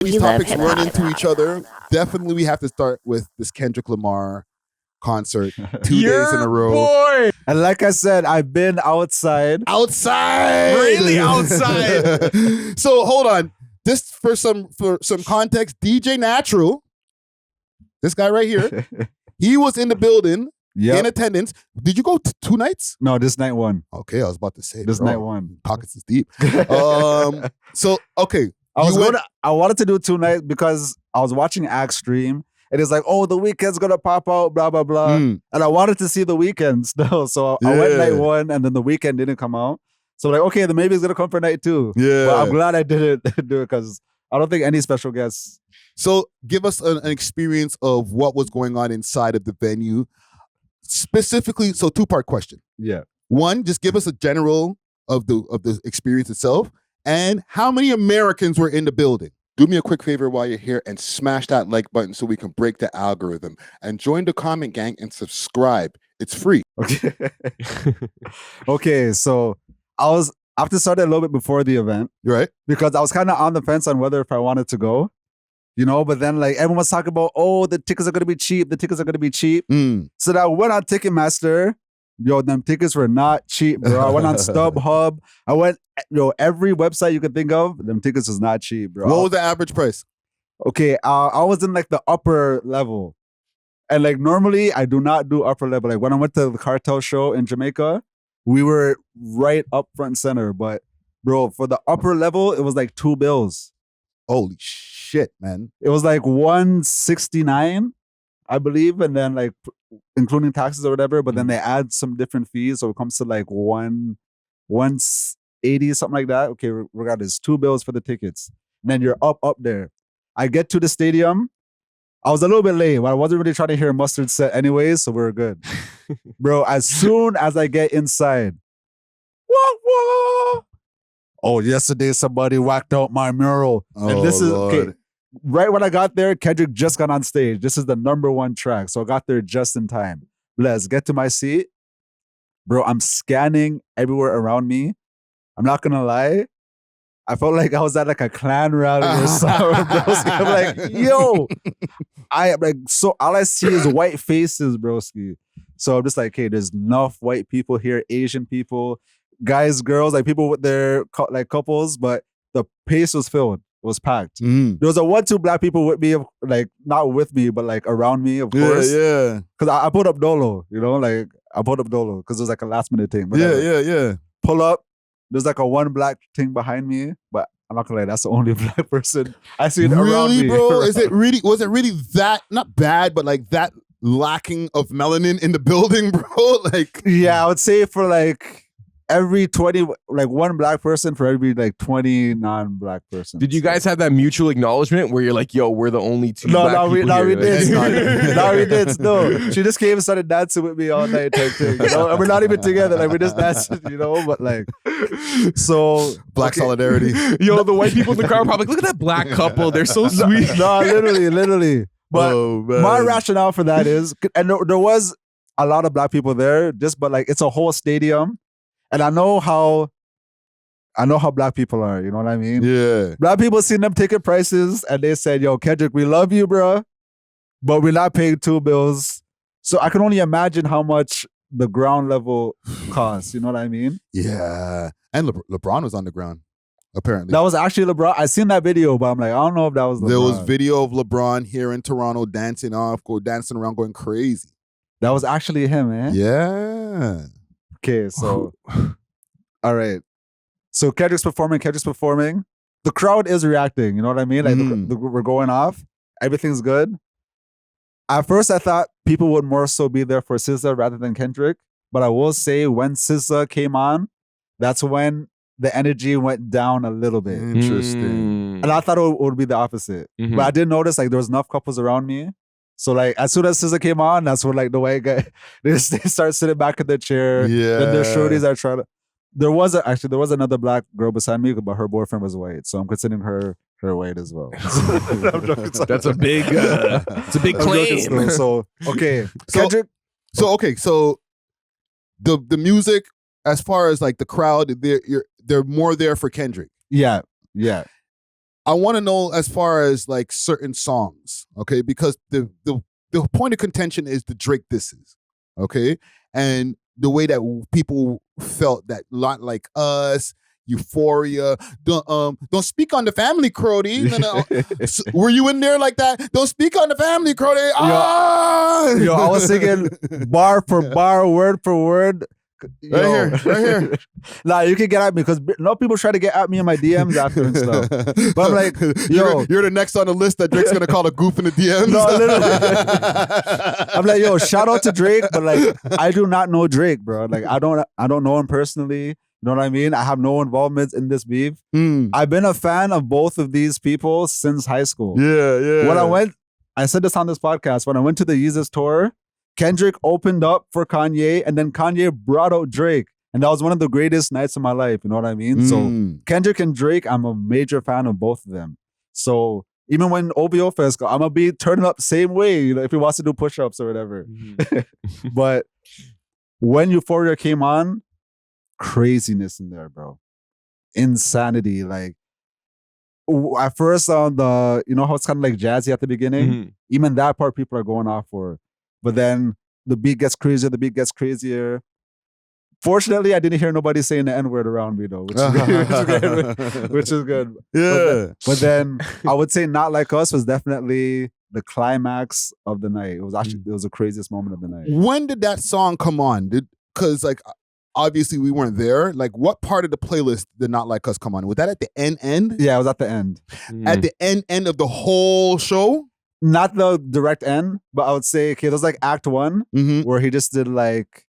these topics run into each other. Definitely, we have to start with this Kendrick Lamar concert 2 days in a row. Boy. And like I said, I've been outside. Really outside. So hold on. This for some context, DJ Natural, this guy right here, he was in the building in attendance. Did you go 2 nights? No, this night one. Okay, I was about to say this night one. Pockets is deep. So okay. I wanted to do 2 nights because I was watching Axe stream. And it's like, oh, the weekend's gonna pop out, blah, blah, blah. And I wanted to see the weekend still. So I went night 1 and then the weekend didn't come out. So like, okay, then maybe it's gonna come for night 2. Yeah. But I'm glad I didn't do it because I don't think any special guests. So give us an experience of what was going on inside of the venue. Specifically, so 2-part question. Yeah. 1, just give us a general of the experience itself. And how many Americans were in the building? Do me a quick favor while you're here and smash that like button so we can break the algorithm. And join the comment gang and subscribe. It's free. Okay. Okay, so I have to start a little bit before the event. Right. Because I was kind of on the fence on whether if I wanted to go. You know, but then like everyone was talking about, oh, the tickets are gonna be cheap. The tickets are gonna be cheap. So that I went on Ticketmaster. Yo, them tickets were not cheap, bro. I went on StubHub. I went, every website you could think of. Them tickets was not cheap, bro. What was the average price? Okay, I was in like the upper level. And like normally I do not do upper level. Like when I went to the Cartel show in Jamaica, we were right up front and center. But bro, for the upper level, it was like $2. Holy shit, man. It was like $169, I believe. And then like including taxes or whatever, but then they add some different fees. So it comes to like 180, something like that. Okay, regardless, $2 for the tickets. And then you're up there. I get to the stadium. I was a little bit late, but I wasn't really trying to hear Mustard set anyways, so we're good. Bro, as soon as I get inside, whoa. Oh, yesterday somebody whacked out my mural. And this is, okay, right when I got there, Kendrick just got on stage. This is the #1 track. So I got there just in time. Let's get to my seat. Bro, I'm scanning everywhere around me. I'm not gonna lie. I felt like I was at like a Klan rally or something, bro. I'm like, yo. So all I see is white faces, broski. So I'm just like, hey, there's enough white people here, Asian people, guys, girls, like people with their like couples, but the pace was filled. It was packed. There was a 1-2 black people with me, like not with me, but like around me, of course. Yeah. Because I put up Dolo, like I put up Dolo because it was like a last minute thing. Yeah. Pull up. There's like a 1 black thing behind me, but I'm not gonna lie, that's the only black person I seen around me. Bro? Was it really that not bad, but like that lacking of melanin in the building, bro? Like, yeah, I would say for like every 20, like 1 black person for every like 20 non-black persons. Did you guys have that mutual acknowledgement where you're like, yo, we're the only 2 black people here? No, we did. No, she just came and started dancing with me all night type thing. And we're not even together. Like, we're just dancing, but like, so. Black solidarity. Yo, the white people in the car are probably like, look at that black couple. They're so sweet. No, literally. But my rationale for that is, and there was a lot of black people there, but like, it's a whole stadium. And I know how black people are, you know what I mean? Yeah. Black people seen them ticket prices and they said, yo, Kendrick, we love you, bro, but we're not paying $2. So I can only imagine how much the ground level costs, you know what I mean? Yeah. And LeBron was on the ground, apparently. That was actually LeBron. I seen that video, but I'm like, I don't know if that was LeBron. There was video of LeBron here in Toronto dancing around, going crazy. That was actually him, man. Yeah. Okay, so, all right. So Kendrick's performing. The crowd is reacting, you know what I mean? Like, we're going off. Everything's good. At first, I thought people would more so be there for SZA rather than Kendrick. But I will say, when SZA came on, that's when the energy went down a little bit. Interesting. And I thought it would be the opposite. But I did notice, like, there was enough couples around me. So like as soon as SZA came on, that's when like the white guy they start sitting back in their chair. Yeah. Then their shorties are trying to. There was another black girl beside me, but her boyfriend was white, so I'm considering her white as well. That's a big claim. So okay, Kendrick. So the music, as far as like the crowd, they're more there for Kendrick. Yeah. I want to know as far as like certain songs, okay? Because the point of contention is the Drake disses, okay? And the way that people felt that Not Like Us, Euphoria, don't speak on the family, Crody. No. Were you in there like that? Don't speak on the family, Crody. Yo, I was singing bar for bar, word for word. Right here. Nah, you can get at me because no people try to get at me in my DMs after and stuff. But I'm like, yo, you're the next on the list that Drake's gonna call a goof in the DMs. No, literally. I'm like, yo, shout out to Drake, but like, I do not know Drake, bro. Like, I don't know him personally. You know what I mean? I have no involvement in this beef. I've been a fan of both of these people since high school. Yeah. When I said this on this podcast, when I went to the Yeezus tour, Kendrick opened up for Kanye, and then Kanye brought out Drake. And that was one of the greatest nights of my life. You know what I mean? So Kendrick and Drake, I'm a major fan of both of them. So even when OVO Fest, I'm going to be turning up the same way, you know, if he wants to do push-ups or whatever. But when Euphoria came on, craziness in there, bro. Insanity. Like, at first on the, you know how it's kind of like jazzy at the beginning? Even that part people are going off for. But then the beat gets crazier. Fortunately, I didn't hear nobody saying the N-word around me though, which is good. Yeah. But then I would say Not Like Us was definitely the climax of the night. It was the craziest moment of the night. When did that song come on? Because like obviously we weren't there. Like what part of the playlist did Not Like Us come on? Was that at the end? Yeah, it was at the end. At the end of the whole show? Not the direct end, but I would say, okay, it was like Act 1, where he just did like,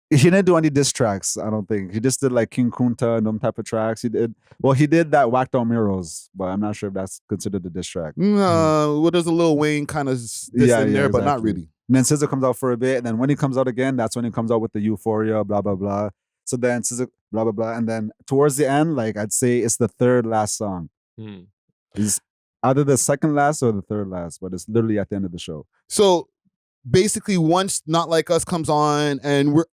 he didn't do any diss tracks, I don't think. He just did like King Kunta and them type of tracks. He did that Whacked Out Murals, but I'm not sure if that's considered a diss track. Well, there's a Lil Wayne kind of diss in there, exactly. But not really. And then SZA comes out for a bit, and then when he comes out again, that's when he comes out with the Euphoria, blah, blah, blah. So then SZA, blah, blah, blah. And then towards the end, like I'd say it's the third last song. It's either the second last or the third last, but it's literally at the end of the show. So basically, once Not Like Us comes on, and we're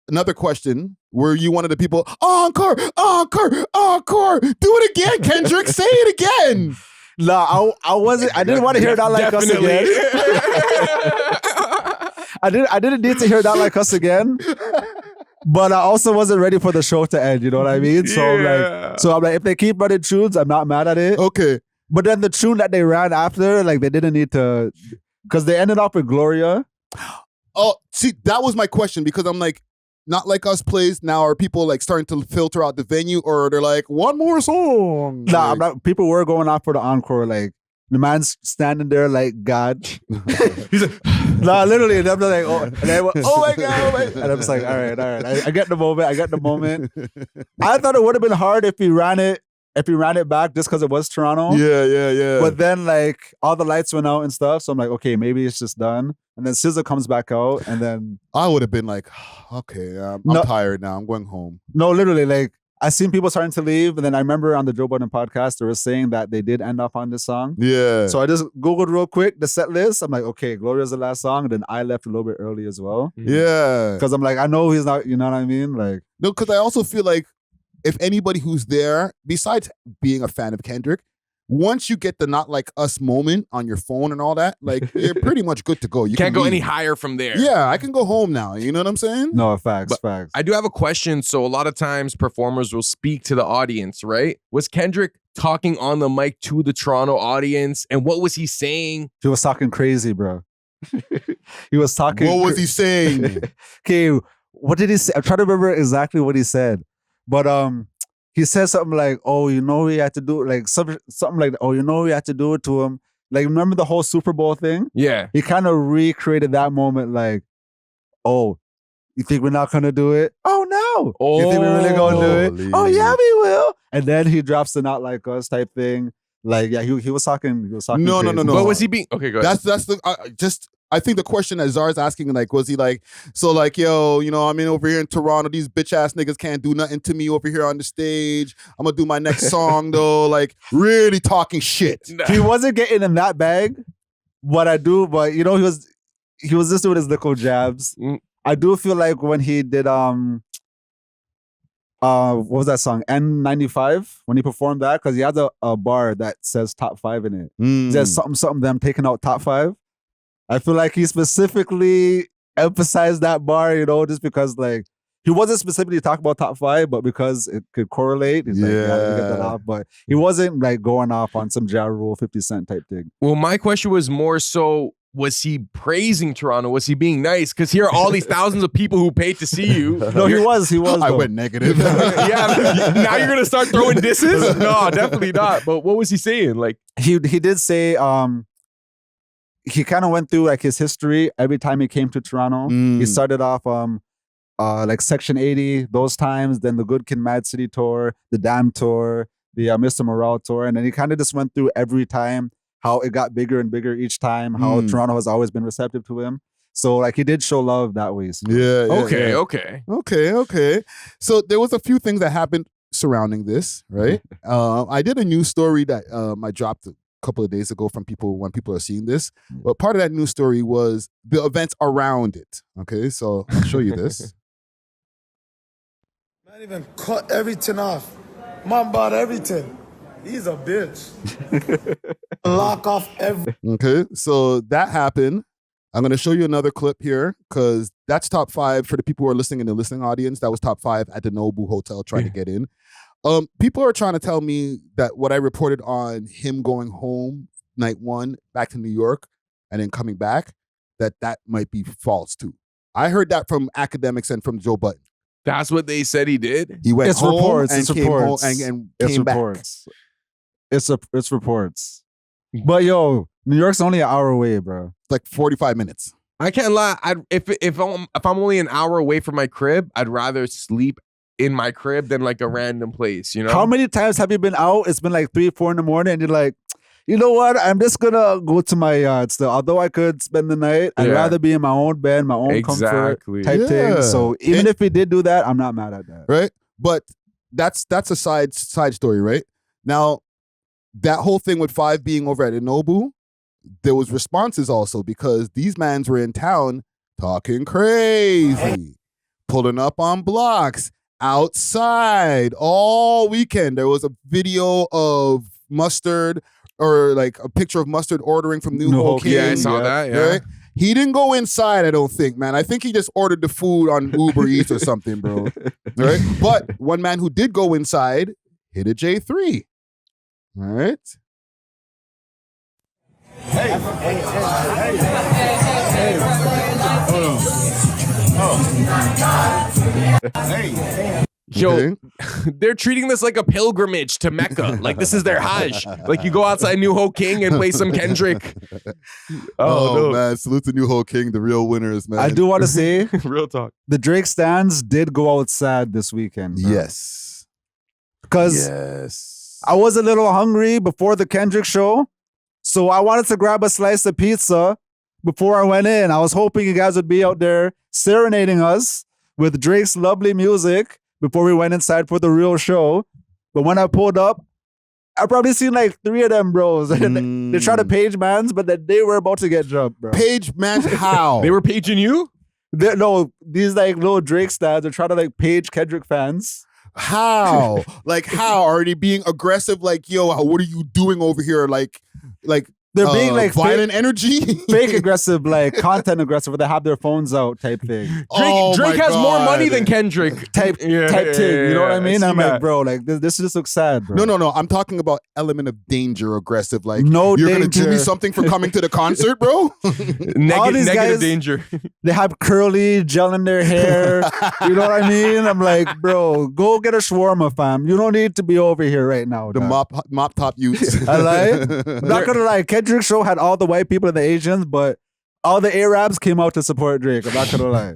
another question: were you one of the people? Encore, encore, encore! Do it again, Kendrick. Say it again. No, I wasn't. I didn't want to hear Not Like Us again. I didn't need to hear Not Like Us again. But I also wasn't ready for the show to end. You know what I mean? So I'm like, if they keep running tunes, I'm not mad at it. Okay. But then the tune that they ran after, like they didn't need to, because they ended up with Gloria. Oh, see, that was my question, because I'm like, Not Like Us plays now. Are people like starting to filter out the venue, or they're like, one more song? Nah, people were going out for the encore. Like the man's standing there like God. He's like, nah, literally. And I'm like, oh, and I went, oh my God. And I'm just like, all right. I get the moment. I thought it would have been hard if he ran it back just because it was Toronto. Yeah. But then like all the lights went out and stuff. So I'm like, okay, maybe it's just done. And then SZA comes back out, and then I would have been like, okay, I'm tired now. I'm going home. No, literally, like I seen people starting to leave, and then I remember on the Joe Budden podcast they were saying that they did end up on this song. Yeah. So I just Googled real quick the set list. I'm like, okay, Gloria's the last song, and then I left a little bit early as well. Yeah. Because I'm like, I know he's not. You know what I mean? Like, no, because I also feel like if anybody who's there, besides being a fan of Kendrick, once you get the Not Like Us moment on your phone and all that, like you're pretty much good to go. You can't go any higher from there. Yeah, I can go home now. You know what I'm saying? No, facts. I do have a question. So a lot of times performers will speak to the audience, right? Was Kendrick talking on the mic to the Toronto audience? And what was he saying? He was talking crazy, bro. He was talking. What was he saying? Okay, what did he say? I'm trying to remember exactly what he said. But he said something like, "Oh, you know, we had to do like something like, oh, you know, we had to do it to him." Like, remember the whole Super Bowl thing? Yeah. He kind of recreated that moment, like, "Oh, you think we're not gonna do it? Oh no! You think we're really gonna do it? Oh yeah, we will." And then he drops the Not Like Us type thing. Like, yeah, he was talking. He was talking. No. But was he being okay? Go ahead. That's the I think the question that Czar's asking, like, was he like, so like, yo, you know, I'm in over here in Toronto, these bitch ass niggas can't do nothing to me over here on the stage. I'm gonna do my next song though, like really talking shit. He wasn't getting in that bag. But you know, he was just doing his little jabs. I do feel like when he did what was that song? N95 when he performed that, because he has a bar that says top 5 in it. He says something them taking out top 5. I feel like he specifically emphasized that bar, you know, just because like he wasn't specifically talking about top 5, but because it could correlate, he's like, yeah, let me get that off. But he wasn't like going off on some Ja Rule 50 Cent type thing. Well, my question was more so, was he praising Toronto? Was he being nice? Because here are all these thousands of people who paid to see you. No, he was. I went negative. Yeah, now you're gonna start throwing disses? No, definitely not. But what was he saying? Like he did say he kind of went through like his history every time he came to Toronto. He started off like Section 80 those times, then the Good Kid, Mad City tour, the Damn tour, the Mr. Morale tour, and then he kind of just went through every time how it got bigger and bigger each time, how Toronto has always been receptive to him. So like he did show love that way. So. Okay. So there was a few things that happened surrounding this, right? I did a news story that I dropped a couple of days ago from people when people are seeing this. But part of that news story was the events around it. Okay, so I'll show you this. Man even cut everything off. Man bought everything. He's a bitch. Lock off every. Okay, so that happened. I'm going to show you another clip here because that's top 5 for the people who are listening in the listening audience. That was top 5 at the Nobu Hotel trying to get in. People are trying to tell me that what I reported on him going home night 1 back to New York and then coming back, that might be false too. I heard that from academics and from Joe Budden. that's what they said he did? He went It's home reports. and It's came reports. home and It's came reports. It's reports. But yo, New York's only an hour away, bro. back. Like 45 minutes. I can't lie. If I'm only an hour away from my crib, I'd rather sleep in my crib than like a random place, you know? How many times have you been out? It's been like 3, 4 in the morning, and you're like, you know what? I'm just gonna go to my yard still. Although I could spend the night, I'd rather be in my own bed, my own comfort type thing. So even if we did do that, I'm not mad at that. Right? But that's a side story, right? Now, that whole thing with 5 being over at Inobu, there was responses also because these mans were in town talking crazy, pulling up on blocks, outside all weekend. There was a video of Mustard, or like a picture of Mustard ordering from New Ho King. Yeah, I saw that, yeah. Right? He didn't go inside, I don't think, man. I think he just ordered the food on Uber Eats or something, bro. Right? But one man who did go inside hit a J3. All right? Yo, Okay. they're treating this like a pilgrimage to Mecca. Like this is their Hajj. Like you go outside New Ho King and play some Kendrick. Oh, no. man. Salute to New Ho King, the real winners, man. I do want to say Real talk. the Drake stands did go out sad this weekend. Bro. Yes. Because Yes. I was a little hungry before the Kendrick show. So I wanted to grab a slice of pizza before I went in. I was hoping you guys would be out there serenading us with Drake's lovely music before we went inside for the real show. But when I pulled up, I probably seen like 3 of them bros. They tried to page mans, but they were about to get jumped, bro. Page man, how? They were paging you? No, these like little Drake stands are trying to like page Kendrick fans. How? Like how? Already being aggressive, like, yo, what are you doing over here? Like They're being like violent energy? fake aggressive, like content aggressive, where they have their phones out type thing. Drake has more money than Kendrick. Type thing. You know what I mean? I'm like, bro, like this just looks sad, bro. No. I'm talking about element of danger, aggressive. Like, No you're gonna danger. do me something for coming to the concert, bro? All these Negative guys- danger. They have curly gel in their hair. You know what I mean? I'm like, bro, go get a shawarma, fam. You don't need to be over here right now. The dog. mop top youths. I like. I'm not gonna lie. Kendrick show had all the white people and the Asians, but all the Arabs came out to support Drake. I'm not gonna lie.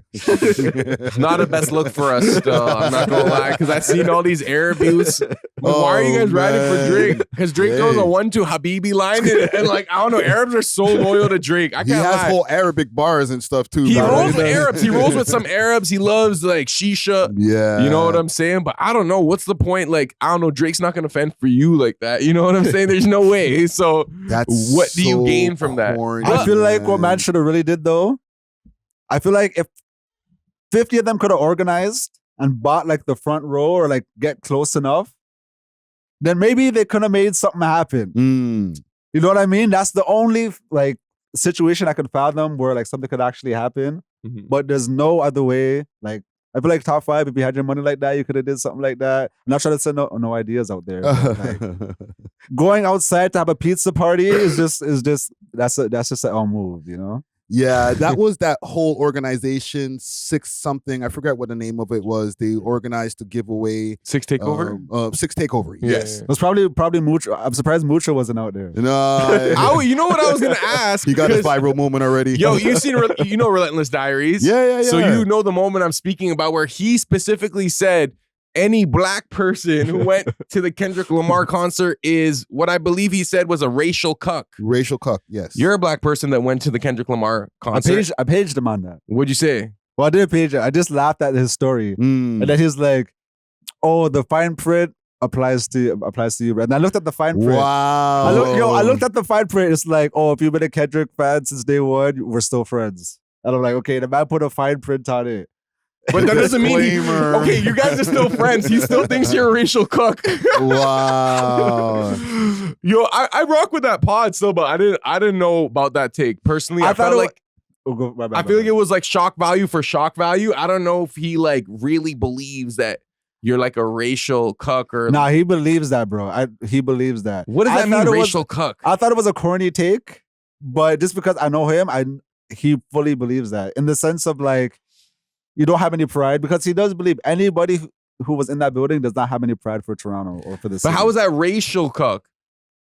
Not a best look for us, still. I'm not gonna lie, because I've seen all these Arab youths. But why are you guys riding for Drake? Because Drake goes a 1-2 Habibi line, and like I don't know, Arabs are so loyal to Drake. I He can't has lie. whole Arabic bars and stuff too. He man. rolls with Arabs. He rolls with some Arabs. He loves like shisha. Yeah. You know what I'm saying? But I don't know. What's the point? Like, I don't know. Drake's not going to fend for you like that. You know what I'm saying? There's no way. So That's what do you so gain from that? corny, I feel like what man man should have really did though. I feel like if 50 of them could have organized and bought like the front row or like get close enough, then maybe they could have made something happen. You know what I mean? That's the only like situation I could fathom where like something could actually happen. But there's no other way. Like I feel like top 5, if you had your money like that, you could have did something like that. I'm not trying to send no ideas out there. Like, going outside to have a pizza party is just that's just an move, you know? Yeah, that was that whole organization, 6 something. I forget what the name of it was. They organized to give away 6 Takeover. 6 Takeover. Yes, it was probably Mucho. I'm surprised Mucho wasn't out there. No, you know what I was gonna ask? He got his viral moment already. Yo, you seen Relentless Diaries? Yeah. So you know the moment I'm speaking about where he specifically said any black person who went to the Kendrick Lamar concert is what I believe he said was a racial cuck. Racial cuck, yes. You're a black person that went to the Kendrick Lamar concert. I paged him on that. What'd you say? Well, I didn't page it. I just laughed at his story. And then he's like, oh, the fine print applies to you. And I looked at the fine print. Wow. I looked at the fine print. It's like, oh, if you've been a Kendrick fan since day one, we're still friends. And I'm like, okay, the man put a fine print on it. But that doesn't mean okay, you guys are still friends. He still thinks you're a racial cuck. Wow. Yo, I rock with that pod still, but I didn't know about that take. Personally, I felt like I feel like it was like shock value for shock value. I don't know if he like really believes that you're like a racial cuck or Nah, he believes that, bro. He believes that. What does that mean, racial cuck? I thought it was a corny take, but just because I know him, he fully believes that in the sense of like, you don't have any pride, because he does believe anybody who was in that building does not have any pride for Toronto or for the city. But how is that racial cuck?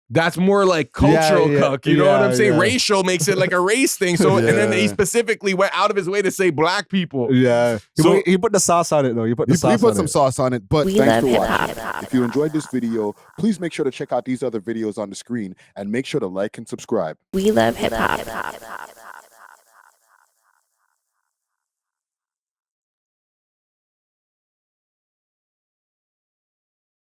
That's more like cultural cuck. You know what I'm saying? Yeah. Racial makes it like a race thing. So and then he specifically went out of his way to say black people. Yeah. So he put the sauce on it though. He put some sauce on it. But thanks for watching. If you enjoyed this video, please make sure to check out these other videos on the screen and make sure to like and subscribe. We love hip hop.